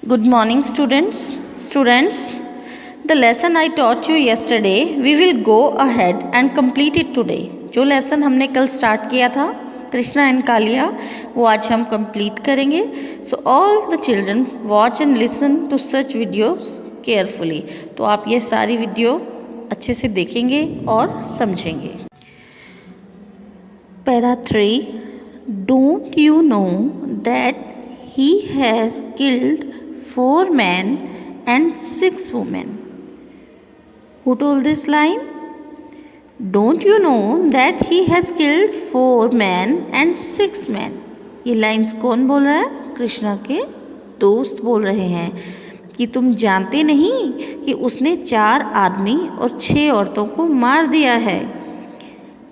Good morning, students. Students, the lesson I taught you yesterday, we will go ahead and complete it today. जो lesson हमने कल start किया था Krishna and Kaliya, वो आज हम complete करेंगे. So all the children watch and listen to such videos carefully. तो आप ये सारी वीडियो अच्छे से देखेंगे और समझेंगे. Para 3. Don't you know that he has killed 4 men and 6 women? Who told this line? Don't you know that he has killed 4 men and 6 men? ये लाइन्स कौन बोल रहा है? कृष्णा के दोस्त बोल रहे हैं कि तुम जानते नहीं कि उसने 4 आदमी और 6 औरतों को मार दिया है.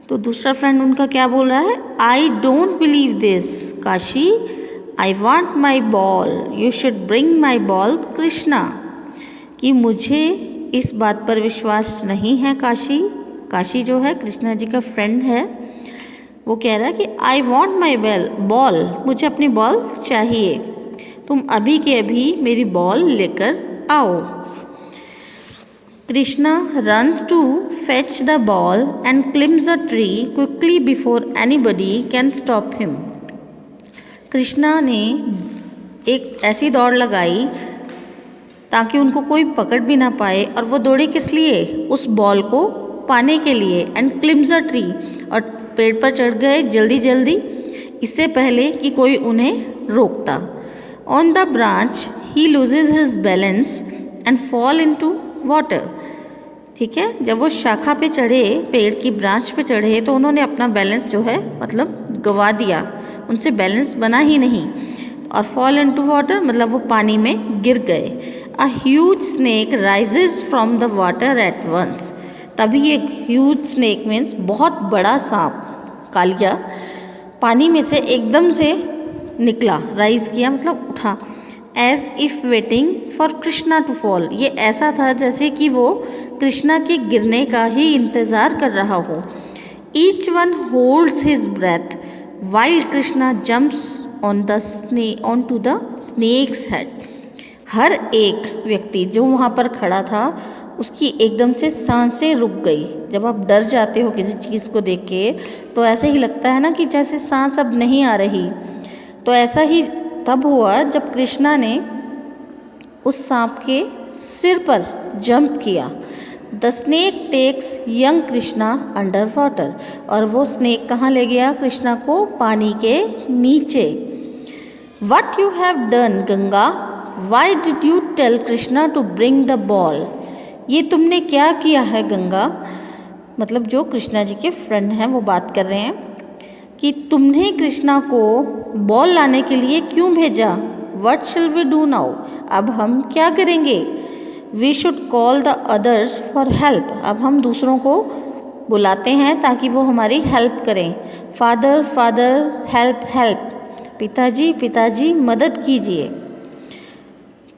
तो दूसरा फ्रेंड उनका क्या बोल रहा है? I don't believe this Kashi, I want my ball, you should bring my ball Krishna. कि मुझे इस बात पर विश्वास नहीं है काशी. काशी जो है कृष्णा जी का फ्रेंड है, वो कह रहा है कि आई वॉन्ट माई बॉल, मुझे अपनी बॉल चाहिए, तुम अभी के अभी मेरी बॉल लेकर आओ. Krishna runs to fetch the ball and climbs a tree quickly before anybody can stop him. Krishna ने एक ऐसी दौड़ लगाई ताकि उनको कोई पकड़ भी ना पाए, और वो दौड़े किस लिए? उस बॉल को पाने के लिए. एंड क्लिम्स अ ट्री, और पेड़ पर चढ़ गए जल्दी जल्दी, इससे पहले कि कोई उन्हें रोकता. On the branch he loses his balance and fall into water. ठीक है, जब वो शाखा पे चढ़े, पेड़ की ब्रांच पे चढ़े, तो उन्होंने अपना बैलेंस जो है मतलब गवा दिया, उनसे बैलेंस बना ही नहीं. और फॉल इनटू वाटर मतलब वो पानी में गिर गए. A huge snake rises from the water at once. तभी एक ह्यूज स्नेक मीन्स बहुत बड़ा सांप, कालिया, पानी में से एकदम से निकला, राइज किया मतलब उठा. As if waiting for Krishna to fall. ये ऐसा था जैसे कि वो कृष्णा के गिरने का ही इंतज़ार कर रहा हो. Each one holds his breath while Krishna jumps on to the snake's head. हर एक व्यक्ति जो वहाँ पर खड़ा था, उसकी एकदम से सांसें रुक गई. जब आप डर जाते हो किसी चीज़ को देख के, तो ऐसे ही लगता है ना कि जैसे सांस अब नहीं आ रही. तो ऐसा ही तब हुआ जब कृष्णा ने उस सांप के सिर पर जंप किया. The snake takes young Krishna under water. और वो स्नेक कहाँ ले गया कृष्णा को? पानी के नीचे. What you have done Ganga, why did you tell Krishna to bring the ball. ये तुमने क्या किया है गंगा, मतलब जो कृष्णा जी के फ्रेंड हैं वो बात कर रहे हैं कि तुमने कृष्णा को बॉल लाने के लिए क्यों भेजा. वट शिल वी डू नाउ, अब हम क्या करेंगे. We should call the others for help. अब हम दूसरों को बुलाते हैं ताकि वो हमारी हेल्प करें. फादर फादर हेल्प हेल्प, पिताजी पिताजी मदद कीजिए.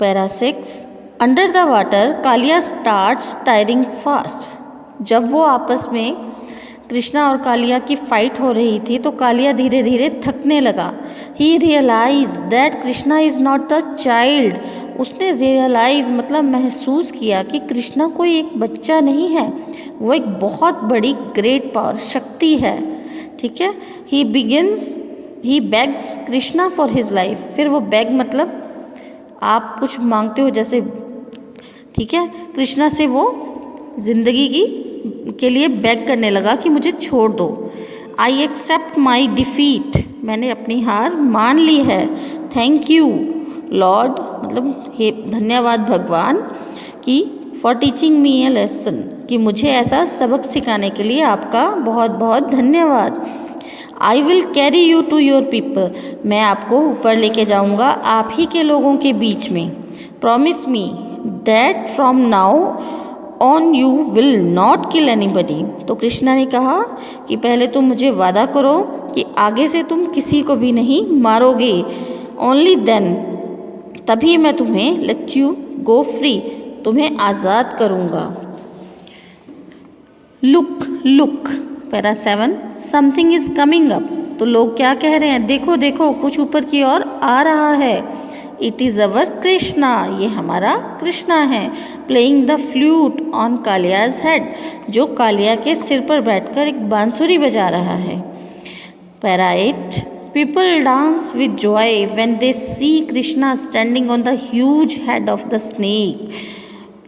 Para 6. Under the water Kaliya starts tiring fast. जब वो आपस में कृष्णा और कालिया की फाइट हो रही थी, तो कालिया धीरे धीरे थकने लगा. He realize that Krishna is not a child. उसने रियलाइज़ मतलब महसूस किया कि कृष्णा कोई एक बच्चा नहीं है, वो एक बहुत बड़ी ग्रेट पावर शक्ति है. ठीक है. He begs Krishna for his life. फिर वो बेग मतलब आप कुछ मांगते हो जैसे, ठीक है, कृष्णा से वो जिंदगी के लिए बेग करने लगा कि मुझे छोड़ दो. आई एक्सेप्ट माई डिफीट, मैंने अपनी हार मान ली है. थैंक यू लॉर्ड, मतलब हे धन्यवाद भगवान, कि for teaching me A lesson, कि मुझे ऐसा सबक सिखाने के लिए आपका बहुत बहुत धन्यवाद. I will carry you to your people, मैं आपको ऊपर लेके जाऊंगा आप ही के लोगों के बीच में. Promise me that from now on you will not kill anybody. तो कृष्णा ने कहा कि पहले तुम मुझे वादा करो कि आगे से तुम किसी को भी नहीं मारोगे. ओनली देन, तभी मैं तुम्हें लेट यू गो फ्री, तुम्हें आज़ाद करूँगा. Look look. Para 7. Something is coming up. तो लोग क्या कह रहे हैं? देखो देखो, कुछ ऊपर की ओर आ रहा है. इट इज़ अवर कृष्णा, ये हमारा कृष्णा है। Playing the flute on Kaliya's head, जो कालिया के सिर पर बैठकर एक बांसुरी बजा रहा है। Para 8, people dance with joy when they see Krishna standing on the huge head of the snake.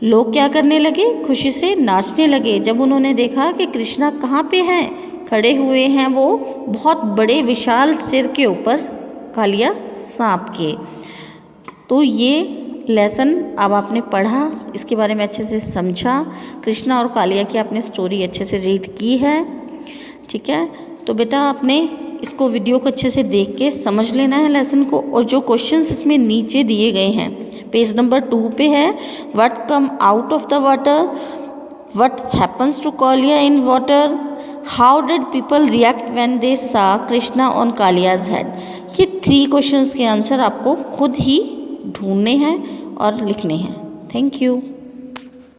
लोग क्या करने लगे, खुशी से नाचने लगे जब उन्होंने देखा कि कृष्णा कहाँ पे हैं, खड़े हुए हैं वो बहुत बड़े विशाल सिर के ऊपर कालिया सांप के। तो ये लेसन अब आपने पढ़ा, इसके बारे में अच्छे से समझा, कृष्णा और कालिया की आपने स्टोरी अच्छे से रीड की है, ठीक है। तो बेटा आपने इसको वीडियो को अच्छे से देख के समझ लेना है लेसन को, और जो क्वेश्चंस इसमें नीचे दिए गए हैं पेज नंबर 2 पे है, what come out of the water, what happens to Kaliya in water, how did people react when they saw Krishna on Kaliya's head. ये 3 क्वेश्चंस के आंसर आपको खुद ही ढूंढने हैं और लिखने हैं। Thank you.